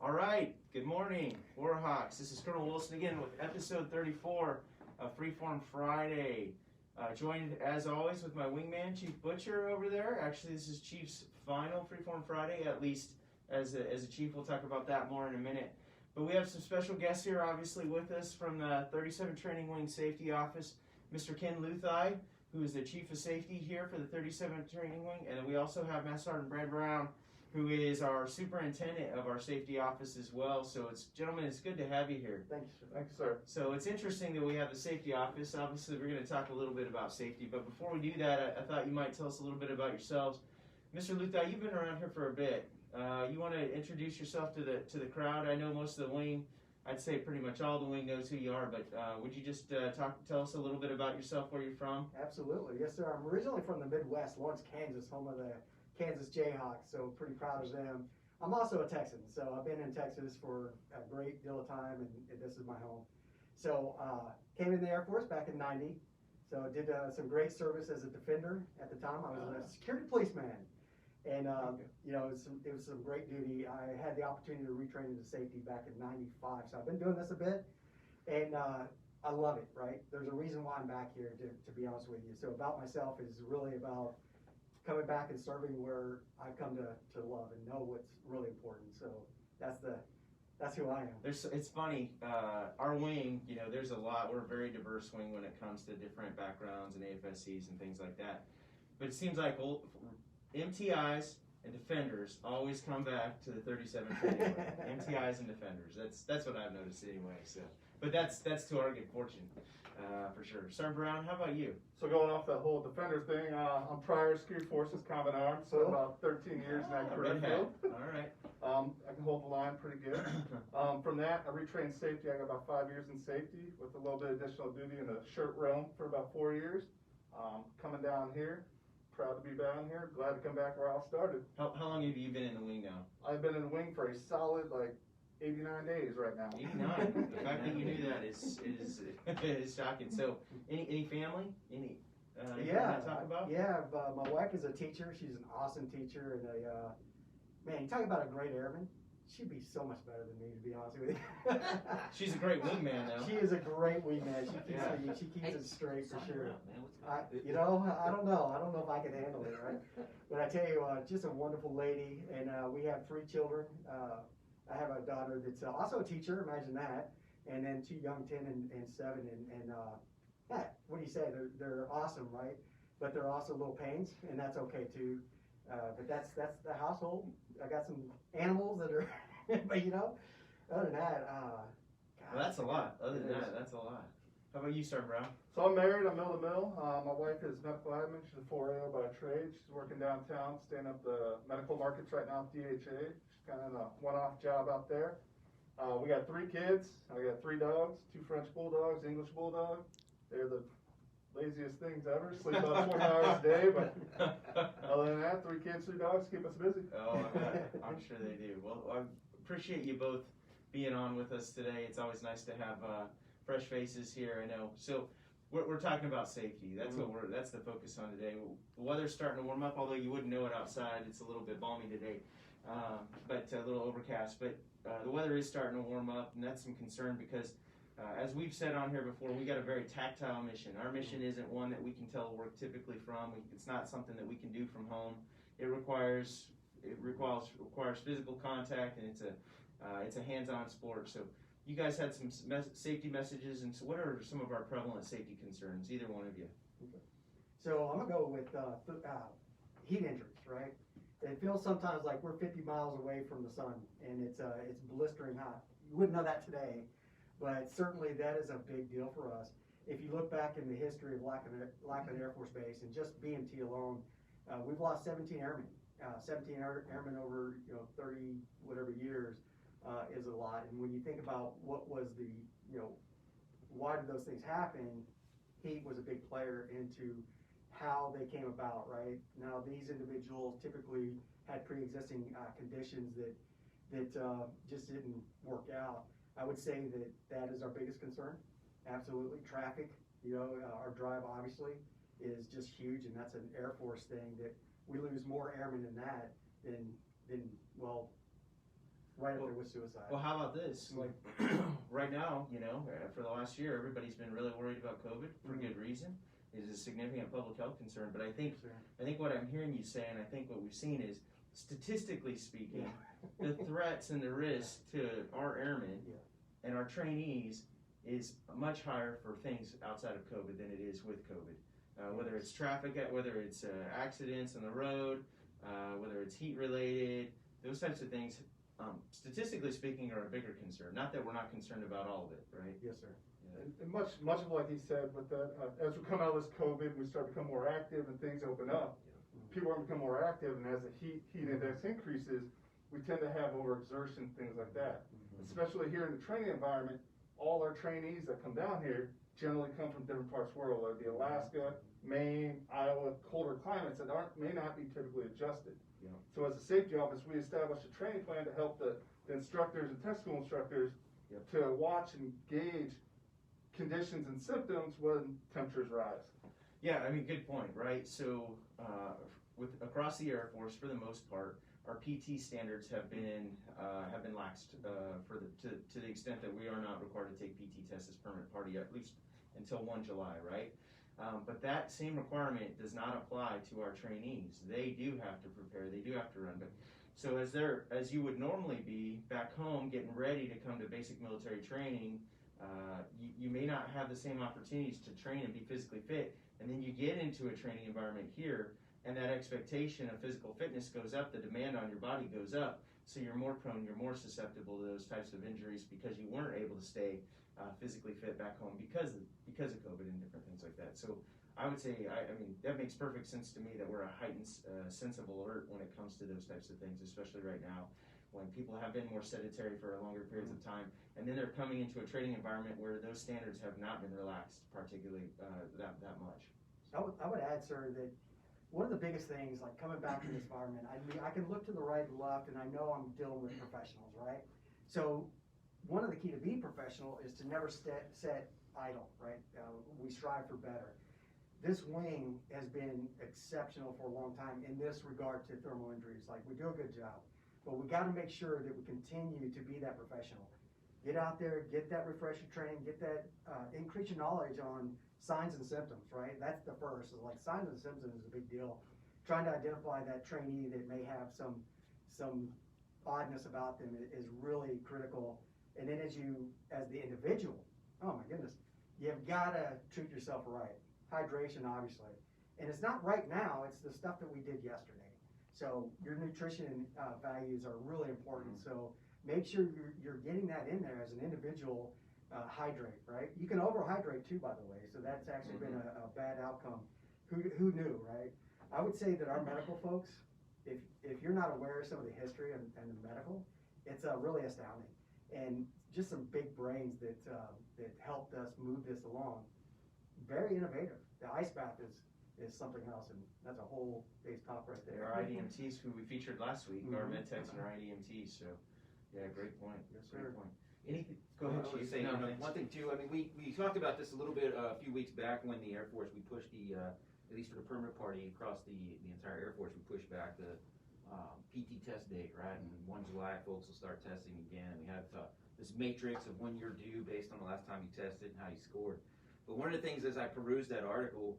All right, good morning, Warhawks. This is Colonel Wilson again with episode 34 of Freeform Friday. Joined, as always, with my wingman, Chief Butcher over there. Actually, this is Chief's final Freeform Friday, at least as a chief. We'll talk about that more in a minute. But we have some special guests here, obviously, with us from the 37 Training Wing Safety Office, Mr. Ken Luthi, who is the Chief of Safety here for the 37 Training Wing. And then we also have Master Sergeant Brad Brown, who is our superintendent of our safety office as well. So gentlemen, it's good to have you here. Thank you, sir. Thank you, sir. So it's interesting that we have the safety office. Obviously, we're going to talk a little bit about safety, but before we do that, I thought you might tell us a little bit about yourselves. Mr. Luthi, you've been around here for a bit. You want to introduce yourself to the crowd? I know most of the wing, I'd say pretty much all the wing knows who you are, but would you just tell us a little bit about yourself, where you're from? Absolutely, yes, sir. I'm originally from the Midwest, Lawrence, Kansas, home of the Kansas Jayhawks, so pretty proud of them. I'm also a Texan, so I've been in Texas for a great deal of time, and this is my home. So came in the Air Force back in '90, so did some great service as a defender at the time. I was a security policeman, and you know, it was some great duty. I had the opportunity to retrain into safety back in '95, so I've been doing this a bit, and I love it, right? There's a reason why I'm back here, to be honest with you. So about myself is really about coming back and serving where I've come to love and know what's really important. So that's who I am. It's funny, our wing, you know, there's a lot. We're a very diverse wing when it comes to different backgrounds and AFSCs and things like that. But it seems like MTIs and defenders always come back to the 37 training wing. MTIs and defenders. That's what I've noticed anyway. So, but that's to our good fortune. For sure. Sergeant Brown, how about you? So going off that whole defender thing, I'm prior Security Forces Combat Arms, so about 13 years in that career field. All right. I can hold the line pretty good. From that, I retrained safety. I got about 5 years in safety with a little bit of additional duty in the shirt realm for about 4 years. Coming down here, proud to be down here. Glad to come back where I all started. How long have you been in the wing now? I've been in the wing for a solid 89 days right now. 89. The fact that you knew that is shocking. So, any family? Yeah. To talk about? Yeah. My wife is a teacher. She's an awesome teacher, and man, you talk about a great airman. She'd be so much better than me, to be honest with you. She's a great wingman, though. She is a great wingman. She keeps it straight for sure. You know, I don't know. I don't know if I can handle it, right? But I tell you, just a wonderful lady, and we have 3 children. I have a daughter that's also a teacher, imagine that, and then 2 young, 10 and 7, and yeah, what do you say? They're awesome, right? But they're also little pains, and that's okay too. But that's the household. I got some animals that are, but you know, other than that, God, well, that's a lot. Other than that, that's a lot. How about you, Sergeant Brown? So I'm married, I'm mill to mill. My wife is medical admin, she's a 4AO by trade. She's working downtown, staying up the medical markets right now with DHA. She's kind of in a one-off job out there. We got 3 kids. I got 3 dogs, 2 French bulldogs, English bulldog. They're the laziest things ever. Sleep about 20 hours a day, but other than that, 3 kids, 3 dogs keep us busy. Oh, I'm sure they do. Well, I appreciate you both being on with us today. It's always nice to have fresh faces here. I know. So we're talking about safety. That's that's the focus on today. The weather's starting to warm up, although you wouldn't know it outside. It's a little bit balmy today, but a little overcast. But the weather is starting to warm up, and that's some concern because, as we've said on here before, we got a very tactile mission. Our mission isn't one that we can telework typically from. It's not something that we can do from home. It requires physical contact, and it's a hands-on sport. So you guys had some safety messages, and so what are some of our prevalent safety concerns? Either one of you. Okay. So I'm gonna go with heat injuries, right? It feels sometimes like we're 50 miles away from the sun, and it's blistering hot. You wouldn't know that today, but certainly that is a big deal for us. If you look back in the history of Lackland Air Force Base and just BMT alone, we've lost 17 airmen. 17 airmen over 30 whatever years is a lot. And when you think about what was the why did those things happen, heat was a big player into how they came about, right? Now these individuals typically had pre-existing conditions that just didn't work out. I would say that is our biggest concern. Absolutely. Traffic, our drive obviously is just huge, and that's an Air Force thing that we lose more airmen in that than well, right up there with suicide. Well, how about this? Like, right now, you know, for the last year, everybody's been really worried about COVID for good reason. It is a significant public health concern. But I think what I'm hearing you say, and I think what we've seen is, statistically speaking, the threats and the risks to our airmen and our trainees is much higher for things outside of COVID than it is with COVID. Whether it's traffic, whether it's accidents on the road, whether it's heat related, those types of things, statistically speaking, are a bigger concern. Not that we're not concerned about all of it, right? Yes, sir. Yeah. And much of like he said, with that, as we come out of this COVID, we start to become more active and things open up. People are become more active, and as the heat index increases, we tend to have overexertion, things like that. Especially here in the training environment, all our trainees that come down here generally come from different parts of the world, like the Alaska, Maine, Iowa, colder climates that may not be typically adjusted. Yeah. So as a safety office, we established a training plan to help the instructors and tech school instructors to watch and gauge conditions and symptoms when temperatures rise. Yeah, I mean, good point, right? So across the Air Force, for the most part, our PT standards have been laxed to the extent that we are not required to take PT tests as permanent party, at least until 1 July, right? But that same requirement does not apply to our trainees. They do have to prepare, they do have to run. But so as you would normally be back home getting ready to come to basic military training, you may not have the same opportunities to train and be physically fit, and then you get into a training environment here, and that expectation of physical fitness goes up, the demand on your body goes up, so you're more prone, you're more susceptible to those types of injuries because you weren't able to stay physically fit back home because of COVID and different things like that. So I would say, I mean, that makes perfect sense to me that we're a heightened sense of alert when it comes to those types of things, especially right now when people have been more sedentary for longer periods of time, and then they're coming into a training environment where those standards have not been relaxed particularly that much. I would add, sir, that one of the biggest things, like coming back to this environment, I can look to the right and left, and I know I'm dealing with professionals, right? So one of the key to be professional is to never sit idle, right? We strive for better. This wing has been exceptional for a long time in this regard to thermal injuries. Like, we do a good job, but we got to make sure that we continue to be that professional. Get out there, get that refresher training, get that, increase your knowledge on signs and symptoms, right? That's the first. So like, signs and symptoms is a big deal. Trying to identify that trainee that may have some oddness about them is really critical. And then as the individual, oh my goodness, you've got to treat yourself right. Hydration, obviously. And it's not right now, it's the stuff that we did yesterday. So your nutrition values are really important. So make sure you're getting that in there as an individual. Hydrate, right? You can overhydrate too, by the way. So that's actually been a bad outcome. Who knew, right? I would say that our medical folks, if you're not aware of some of the history and the medical, it's really astounding. And just some big brains that helped us move this along. Very innovative. The ice bath is something else, and that's a whole day's talk right there. Our IDMTs, who we featured last week, our med techs and our IDMTs. So, yeah, great point. Yes, great sir. point. Anything? Go ahead, Chief. Say, one thing too. I mean, we talked about this a little bit a few weeks back when the Air Force, we pushed at least for the permanent party across the entire Air Force, we pushed back the PT test date, right? And 1 July, folks will start testing again. We have this matrix of when you're due based on the last time you tested and how you scored. But one of the things, as I perused that article,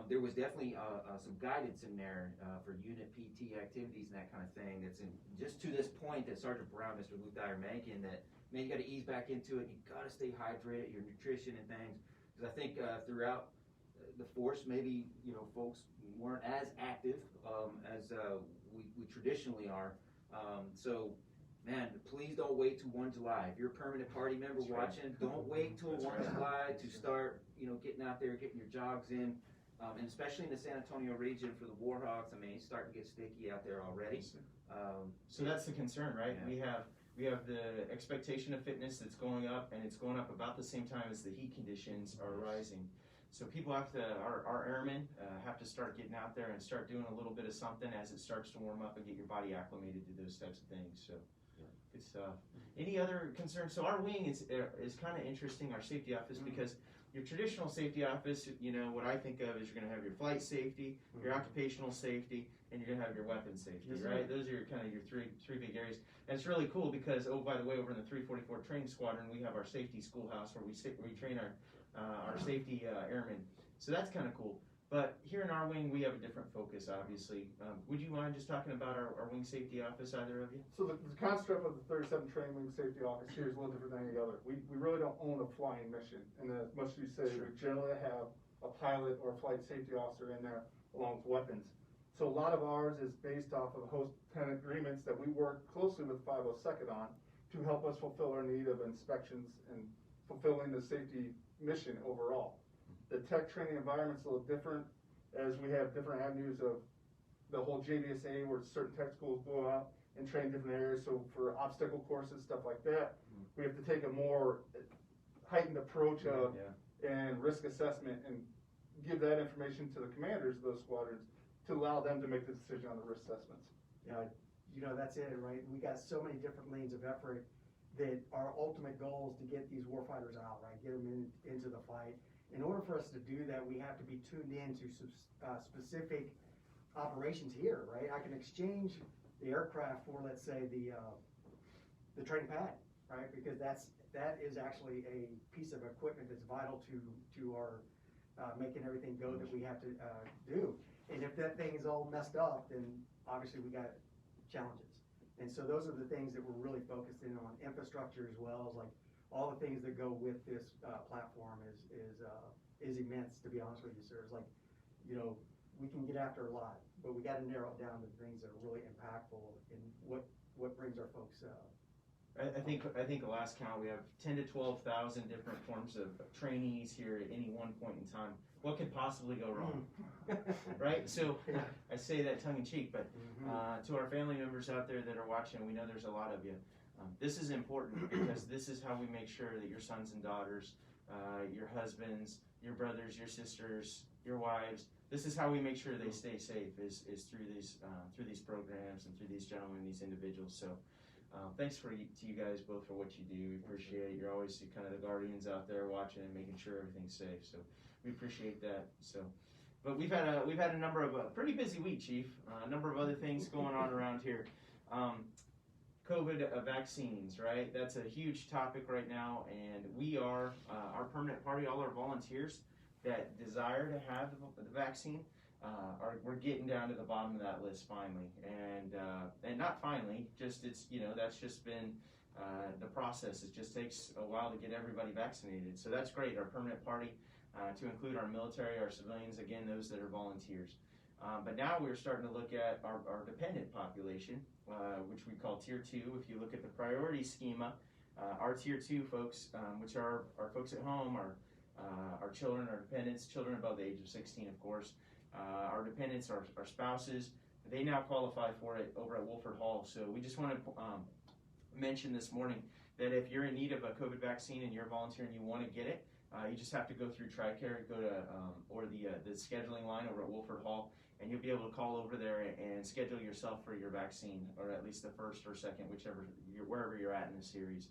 there was definitely some guidance in there for unit PT activities and that kind of thing. That's in just to this point that Sergeant Brown, Mr. Luthi mentioned that, man, you got to ease back into it. You got to stay hydrated, your nutrition and things. Because I think throughout the force, maybe folks weren't as active as we traditionally are. So, man, please don't wait till 1 July. If you're a permanent party member watching, don't wait till 1 July to start, getting out there, getting your jogs in. And especially in the San Antonio region for the Warhawks, I mean, it's starting to get sticky out there already. So that's the concern, right? Yeah. We have the expectation of fitness that's going up, and it's going up about the same time as the heat conditions are rising. So people have to, our airmen have to start getting out there and start doing a little bit of something as it starts to warm up and get your body acclimated to those types of things. So good stuff. Any other concerns? So our wing is kind of interesting, our safety office, because your traditional safety office, what I think of is you're going to have your flight safety, your occupational safety, and you're going to have your weapons safety, Yes, right? Those are kind of your three big areas. And it's really cool because, oh, by the way, over in the 344 Training Squadron, we have our safety schoolhouse where we train our safety airmen. So that's kind of cool. But here in our wing, we have a different focus, obviously. Would you mind just talking about our wing safety office, either of you? So the construct of the 37 Training Wing Safety Office here is a little different than any other. We really don't own a flying mission, and as much as you say, we generally have a pilot or a flight safety officer in there along with weapons. So a lot of ours is based off of host tenant agreements that we work closely with 502nd on to help us fulfill our need of inspections and fulfilling the safety mission overall. The tech training environment's a little different, as we have different avenues of the whole JDSA where certain tech schools go out and train different areas. So for obstacle courses, stuff like that, we have to take a more heightened approach of and risk assessment and give that information to the commanders of those squadrons to allow them to make the decision on the risk assessments. Yeah, that's it, right? We got so many different lanes of effort that our ultimate goal is to get these warfighters out, right? Get them into the fight. In order for us to do that, we have to be tuned in to specific operations here, right? I can exchange the aircraft for, let's say, the training pad, right? Because that is actually a piece of equipment that's vital to our making everything go that we have to do. And if that thing is all messed up, then obviously we got challenges. And so those are the things that we're really focused in on, infrastructure as well as like all the things that go with this platform is immense, to be honest with you, sir. It's like, we can get after a lot, but we got to narrow it down to things that are really impactful and what brings our folks I think the last count we have 10 to 12,000 different forms of trainees here at any one point in time. What could possibly go wrong, right? So I say that tongue in cheek, but to our family members out there that are watching, we know there's a lot of you. This is important because this is how we make sure that your sons and daughters, your husbands, your brothers, your sisters, your wives, this is how we make sure they stay safe is through these programs and through these gentlemen, these individuals. So thanks to you guys both for what you do. We appreciate it. You're always kind of the guardians out there watching and making sure everything's safe. So we appreciate that. So, but we've had a number of a pretty busy week, Chief. A number of other things going on around here. COVID vaccines, right? That's a huge topic right now, and we are our permanent party, all our volunteers that desire to have the vaccine. We're getting down to the bottom of that list finally, and not finally, just that's just been the process. It just takes a while to get everybody vaccinated. So that's great. Our permanent party, to include our military, our civilians, again, those that are volunteers. But now we're starting to look at our dependent population, which we call Tier 2. If you look at the priority schema, our Tier 2 folks, which are our folks at home, our children, our dependents, children above the age of 16, of course. Our dependents, our spouses, they now qualify for it over at Wolford Hall. So we just want to mention this morning that if you're in need of a COVID vaccine and you're a volunteer and you want to get it, you just have to go through TRICARE, go to or the scheduling line over at Wolford Hall, and you'll be able to call over there and schedule yourself for your vaccine, or at least the first or second, wherever you're at in the series.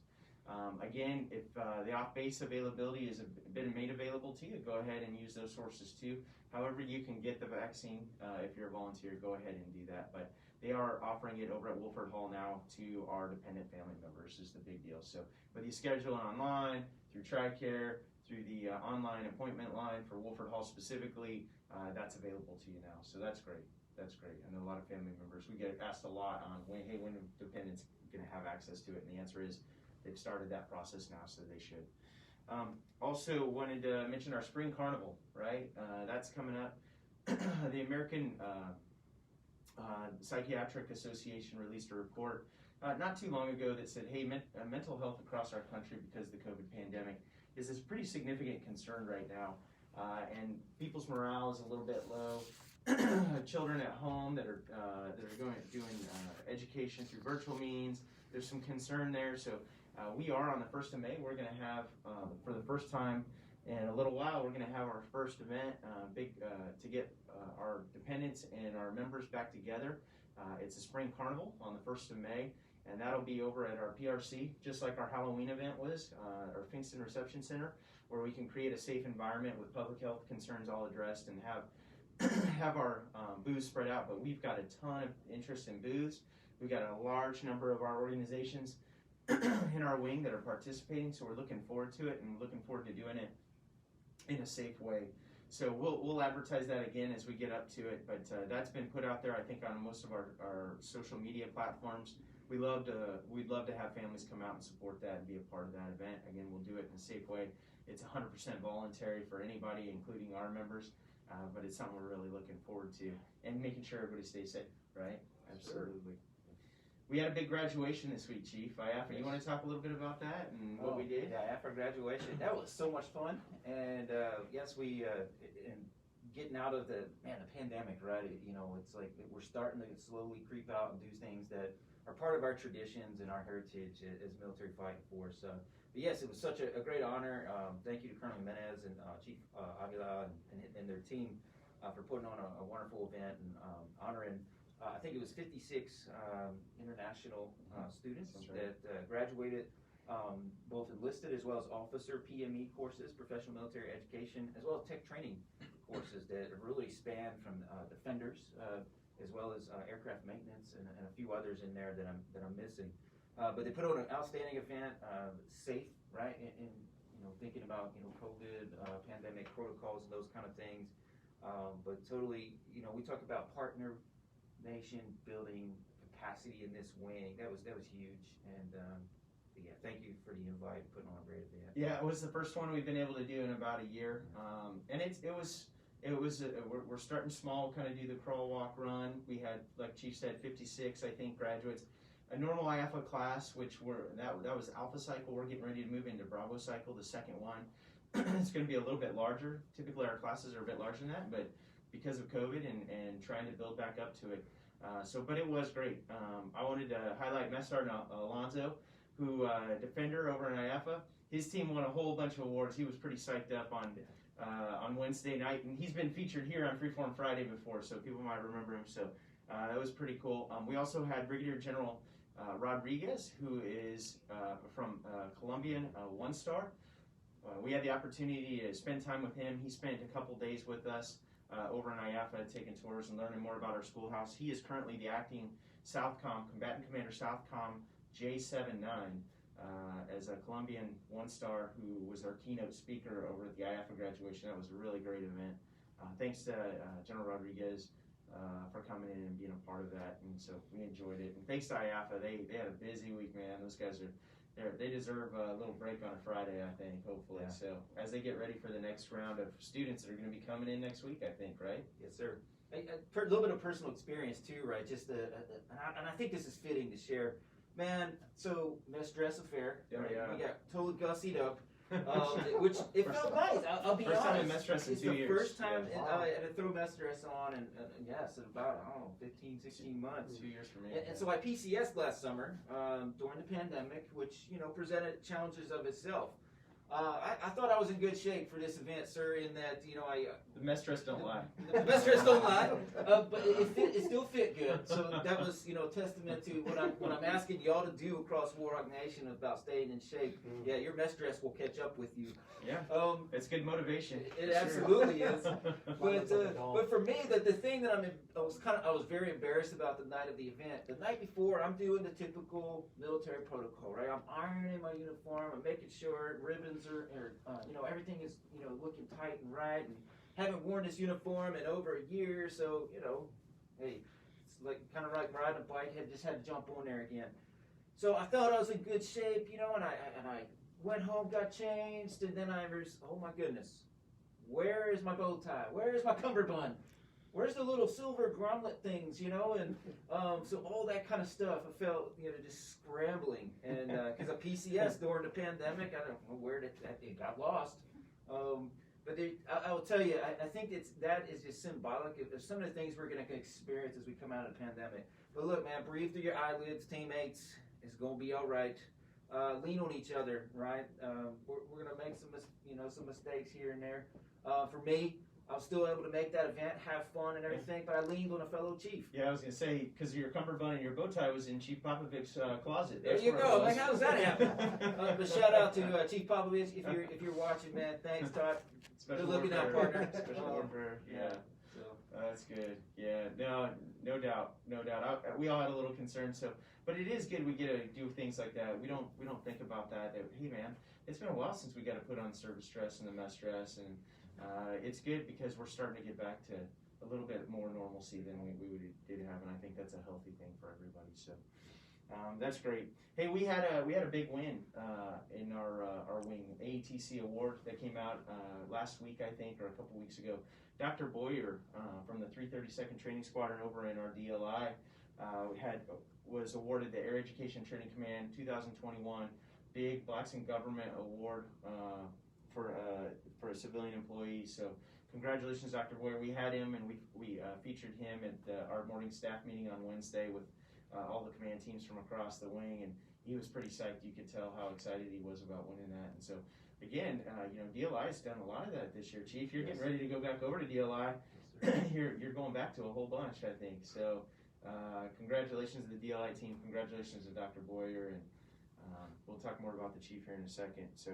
Again, if the off-base availability has been made available to you, go ahead and use those sources too. However you can get the vaccine, if you're a volunteer, go ahead and do that. But they are offering it over at Wolford Hall now to our dependent family members is the big deal. So whether you schedule online, through TRICARE, through the online appointment line for Wolford Hall specifically, that's available to you now. So that's great. That's great. I know a lot of family members, we get asked a lot on, when are dependents going to have access to it? And the answer is they've started that process now, so they should. Also wanted to mention our spring carnival, right? That's coming up. The American Psychiatric Association released a report not too long ago that said, hey, mental health across our country because of the COVID pandemic is this pretty significant concern right now. And people's morale is a little bit low. Children at home that are doing education through virtual means, there's some concern there. So we are on the 1st of May. We're going to have, for the first time in a little while, we're going to have our first event, to get our dependents and our members back together. It's a spring carnival on the 1st of May, and that'll be over at our PRC, just like our Halloween event was, our Kingston Reception Center, where we can create a safe environment with public health concerns all addressed and have our booths spread out. But we've got a ton of interest in booths. We've got a large number of our organizations in our wing that are participating, so we're looking forward to it and looking forward to doing it in a safe way. So we'll advertise that again as we get up to it, but that's been put out there, I think, on most of our social media platforms. We'd love to have families come out and support that and be a part of that event. Again, we'll do it in a safe way. It's 100% voluntary for anybody, including our members, but it's something we're really looking forward to, and making sure everybody stays safe, right? Absolutely. We had a big graduation this week, Chief. IAAFA, you want to talk a little bit about that and what we did? Yeah, after graduation, that was so much fun. And yes, we and getting out of the pandemic, right? You know, it's like we're starting to slowly creep out and do things that are part of our traditions and our heritage as military fighting force. But yes, it was such a great honor. Thank you to Colonel Jimenez and Chief Aguilar and their team for putting on a wonderful event and honoring. I think it was 56 international students that graduated, both enlisted as well as officer PME courses, professional military education, as well as tech training courses that really span from defenders as well as aircraft maintenance and a few others in there that I'm missing. But they put on an outstanding event, safe, right? And you know, thinking about COVID, pandemic protocols, and those kind of things. But totally, we talk about partner nation building capacity in this wing. That was huge, and yeah, thank you for the invite, putting on a great event. Yeah, it was the first one we've been able to do in about a year, and we're starting small, kind of do the crawl, walk, run. We had, like Chief said, 56 I think graduates. A normal IAAFA class, which that was Alpha cycle. We're getting ready to move into Bravo cycle, the second one. It's going to be a little bit larger. Typically our classes are a bit larger than that, but because of COVID and trying to build back up to it. But it was great. I wanted to highlight Master Sergeant Alonzo, who defender over in IAAFA. His team won a whole bunch of awards. He was pretty psyched up on Wednesday night, and he's been featured here on Freeform Friday before, so people might remember him. So that was pretty cool. We also had Brigadier General Rodriguez, who is from Colombian, 1-star. We had the opportunity to spend time with him. He spent a couple days with us over in IAAFA, taking tours and learning more about our schoolhouse. He is currently the acting Southcom, Combatant Commander Southcom J79, as a Colombian 1-star who was our keynote speaker over at the IAAFA graduation. That was a really great event. Thanks to General Rodriguez for coming in and being a part of that, and so we enjoyed it. And thanks to IAAFA, they had a busy week, man. Those guys they deserve a little break on a Friday, I think, hopefully. Yeah. So as they get ready for the next round of students that are going to be coming in next week, I think, right? Yes, sir. A little bit of personal experience too, right? Just and I think this is fitting to share. Man, so mess dress affair. Yeah, right? yeah. We got totally gussied up. Which it felt nice. I'll be honest. First time in mess dress in 2 years. It's the first time I had to throw mess dress on, and yes, in about 15, 16 months. 2 years for me. And so I PCS'd last summer during the pandemic, which presented challenges of itself. I thought I was in good shape for this event, sir. In that the mess dress don't lie. The mess dress don't lie, but it still fit good. So that was testament to what I'm asking y'all to do across Warhawk Nation about staying in shape. Yeah, your mess dress will catch up with you. Yeah, it's good motivation. It absolutely is. But for me, the thing that I was very embarrassed about the night of the event. The night before, I'm doing the typical military protocol, right? I'm ironing my uniform. I'm making sure ribbons are everything is looking tight and right, and haven't worn this uniform in over a year. So hey, it's like kind of like riding a bike. Just had to jump on there again. So I thought I was in good shape, and I went home, got changed, and then I was, oh my goodness, where is my bow tie? Where is my cummerbund? Where's the little silver grommet things, and so all that kind of stuff. I felt, just scrambling, and because of PCS during the pandemic, I don't know where it got lost. But I will tell you, I think that is just symbolic of some of the things we're going to experience as we come out of the pandemic. But look, man, breathe through your eyelids, teammates. It's going to be all right. Lean on each other, right? We're going to make some mistakes here and there. For me, I was still able to make that event, have fun and everything, but I leaned on a fellow chief. Yeah, I was gonna say, because your cummerbund and your bow tie was in Chief Popovic's closet. There That's you where go. it was. Like, how does that happen? But shout out to Chief Popovich if you're watching, man. Thanks, Todd. Special Good looking out, warfare. partner. Special warfare. Yeah. So, That's good. Yeah, no doubt. We all had a little concern. So, but it is good. We get to do things like that. We don't think about that. Hey, man, it's been a while since we got to put on service dress and the mess dress, and it's good because we're starting to get back to a little bit more normalcy than we did have, and I think that's a healthy thing for everybody. So. That's great. Hey, we had a big win in our wing, AETC award that came out last week, I think, or a couple weeks ago. Dr. Boyer from the 332nd Training Squadron over in our DLI was awarded the Air Education Training Command 2021 Big Blacks in Government Award for a civilian employee. So congratulations, Dr. Boyer. We had him, and we featured him at our morning staff meeting on Wednesday with all the command teams from across the wing, and he was pretty psyched. You could tell how excited he was about winning that. And so, again, DLI's done a lot of that this year, Chief. You're getting ready to go back over to DLI. You're going back to a whole bunch, I think. So, congratulations to the DLI team. Congratulations to Dr. Boyer, and we'll talk more about the Chief here in a second. So,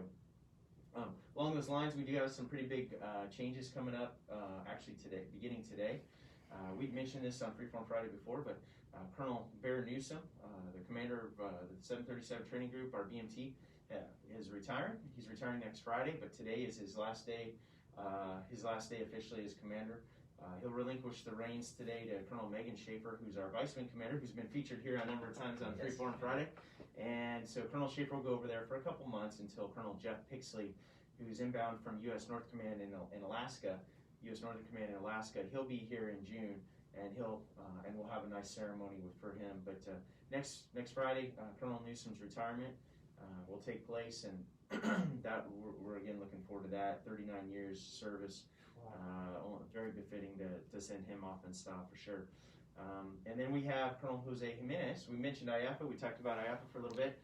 along those lines, we do have some pretty big changes coming up. Actually, beginning today. We'd mentioned this on Freeform Friday before, but Colonel Bear Newsom, the commander of the 737 Training Group, our BMT, is retiring. He's retiring next Friday, but today is his last day officially as commander. He'll relinquish the reins today to Colonel Megan Schaefer, who's our vice wing commander, who's been featured here a number of times on Freeform Friday. And so Colonel Schaefer will go over there for a couple months until Colonel Jeff Pixley, who's inbound from U.S. North Command in Alaska, U.S. Northern Command in Alaska. He'll be here in June, and we'll have a nice ceremony for him. But next Friday, Colonel Newsom's retirement will take place, and that we're again looking forward to that. 39 years service, very befitting to send him off in style for sure. And then we have Colonel Jose Jimenez. We mentioned IAAFA. We talked about IAAFA for a little bit.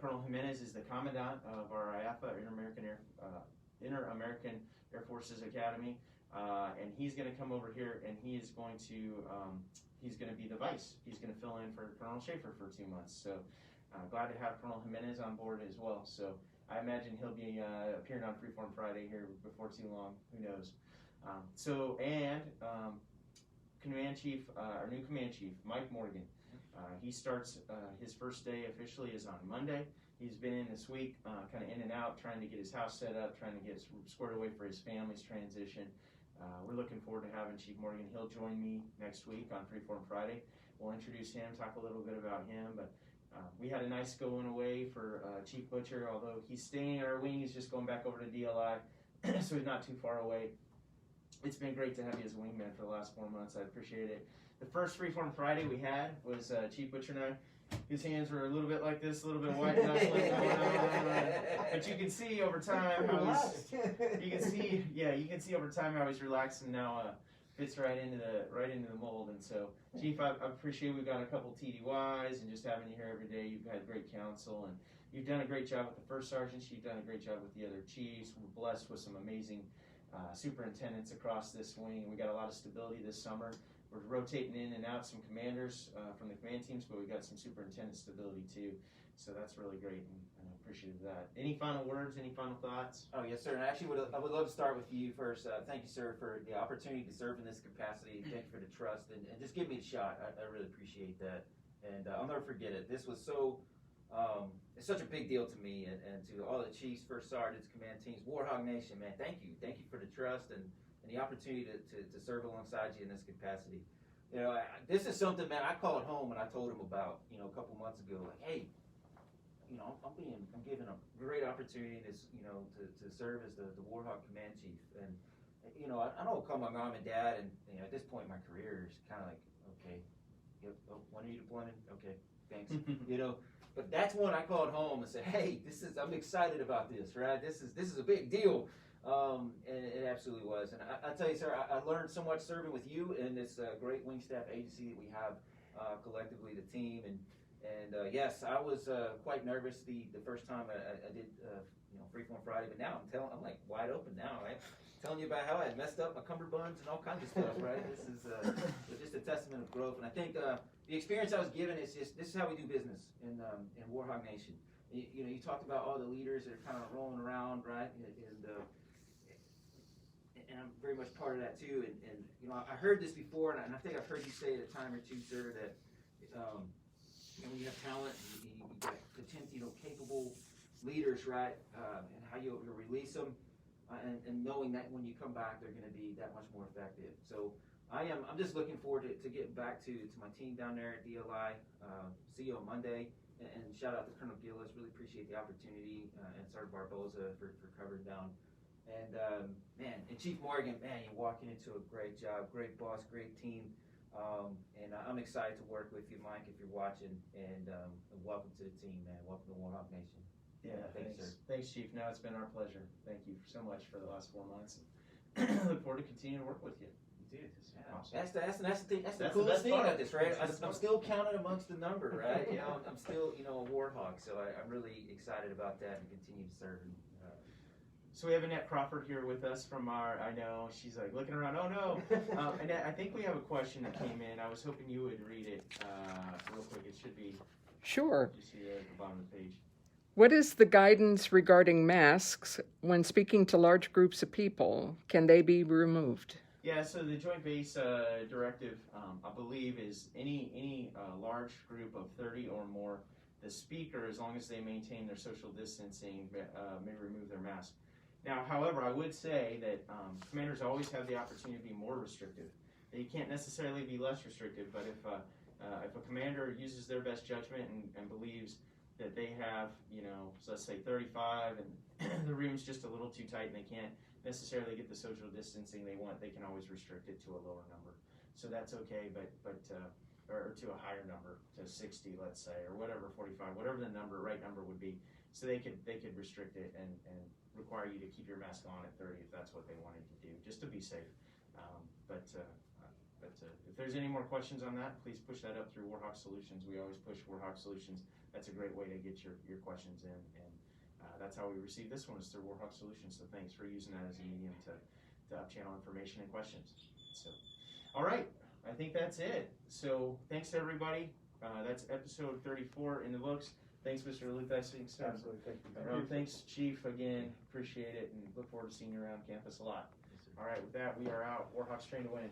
Colonel Jimenez is the commandant of our IAAFA, Inter-American Air Forces Academy. And he's going to come over here, and he's going to be the vice. He's going to fill in for Colonel Schaefer for 2 months. So glad to have Colonel Jimenez on board as well. So I imagine he'll be appearing on Freeform Friday here before too long. Who knows? Command Chief, our new Command Chief, Mike Morgan. He starts his first day officially is on Monday. He's been in this week, kind of in and out, trying to get his house set up, trying to get squared away for his family's transition. We're looking forward to having Chief Morgan. He'll join me next week on Freeform Friday. We'll introduce him, talk a little bit about him. But we had a nice going away for Chief Butcher, although he's staying in our wing. He's just going back over to DLI, so he's not too far away. It's been great to have you as a wingman for the last 4 months. I appreciate it. The first Freeform Friday we had was Chief Butcher and I. His hands were a little bit like this, a little bit white knuckling going on. But you can see over time how you can see over time how he's relaxed and now fits right into the mold. And so, Chief, I appreciate we've got a couple TDYs and just having you here every day. You've had great counsel, and you've done a great job with the first sergeants. You've done a great job with the other chiefs. We're blessed with some amazing superintendents across this wing. We got a lot of stability this summer. We're rotating in and out some commanders from the command teams, but we got some superintendent stability too. So that's really great, and I appreciate that. Any final words? Any final thoughts? Oh yes, sir. And actually, I would love to start with you first. Thank you, sir, for the opportunity to serve in this capacity. Thank you for the trust, and just give me a shot. I really appreciate that, and I'll never forget it. This was it's such a big deal to me, and to all the chiefs, first sergeants, command teams, Warhawk Nation, man. Thank you for the trust and the opportunity to serve alongside you in this capacity. You know, this is something, man, I called home and I told him about, a couple months ago, like, hey, I'm given a great opportunity to serve as the Warhawk Command Chief. And, I don't call my mom and dad, and, at this point in my career, it's kind of like, okay, yep, when are you deploying? Okay, thanks. But that's when I called home and said, hey, I'm excited about this, right? This is a big deal. And it absolutely was. And I tell you, sir, I learned so much serving with you and this great wing staff agency that we have collectively, the team. And And yes, I was quite nervous the first time I did Freeform Friday, but now I'm like wide open now, right? Telling you about how I had messed up my cummerbunds and all kinds of stuff, right? This is just a testament of growth, and I think the experience I was given is just this is how we do business in Warhawk Nation. You talked about all the leaders that are kind of rolling around, right? And I'm very much part of that too. And I heard this before, and I think I've heard you say it a time or two, sir, that when you have talent, you got capable leaders, right? And how you'll release them, and knowing that when you come back, they're going to be that much more effective. So I'm just looking forward to getting back to my team down there at DLI. See you on Monday. And shout out to Colonel Gillis. Really appreciate the opportunity, and Sergeant Barboza for covering down. And and Chief Morgan, man, you're walking into a great job, great boss, great team. And I'm excited to work with you, Mike, if you're watching. And welcome to the team, man. Welcome to Warhawk Nation. Yeah, thanks, sir. Thanks, Chief. No, it's been our pleasure. Thank you so much for the last 4 months. Look forward to continuing to work with you. Dude, Yeah. awesome. That's the thing. That's the That's the coolest best thing part. about this, right? That's the I'm best still counted amongst the number, right? I'm still, a Warhawk, so I'm really excited about that and continue to serve. So we have Annette Crawford here with us from I know, she's like looking around, oh no. Annette, I think we have a question that came in. I was hoping you would read it real quick. It should be, Sure. you see there at the bottom of the page. What is the guidance regarding masks when speaking to large groups of people? Can they be removed? Yeah, so the Joint Base Directive, I believe, is any large group of 30 or more, the speaker, as long as they maintain their social distancing, may remove their mask. Now, however, I would say that commanders always have the opportunity to be more restrictive. They can't necessarily be less restrictive, but if a commander uses their best judgment and believes that they have, so let's say 35 and the room's just a little too tight and they can't necessarily get the social distancing they want, they can always restrict it to a lower number. So that's okay, but or to a higher number, to 60, let's say, or whatever, 45, whatever the right number would be. So they could restrict it and require you to keep your mask on at 30 if that's what they wanted to do, just to be safe. But if there's any more questions on that, please push that up through Warhawk Solutions. We always push Warhawk Solutions. That's a great way to get your questions in, and that's how we received this one, is through Warhawk Solutions. So thanks for using that as a medium to up-channel information and questions. So, all right, I think that's it. So thanks everybody. That's episode 34 in the books. Thanks, Mr. Luthi. Absolutely, thank you. Thanks, Chief, again. Appreciate it, and look forward to seeing you around campus a lot. All right, with that, we are out. Warhawks train to win.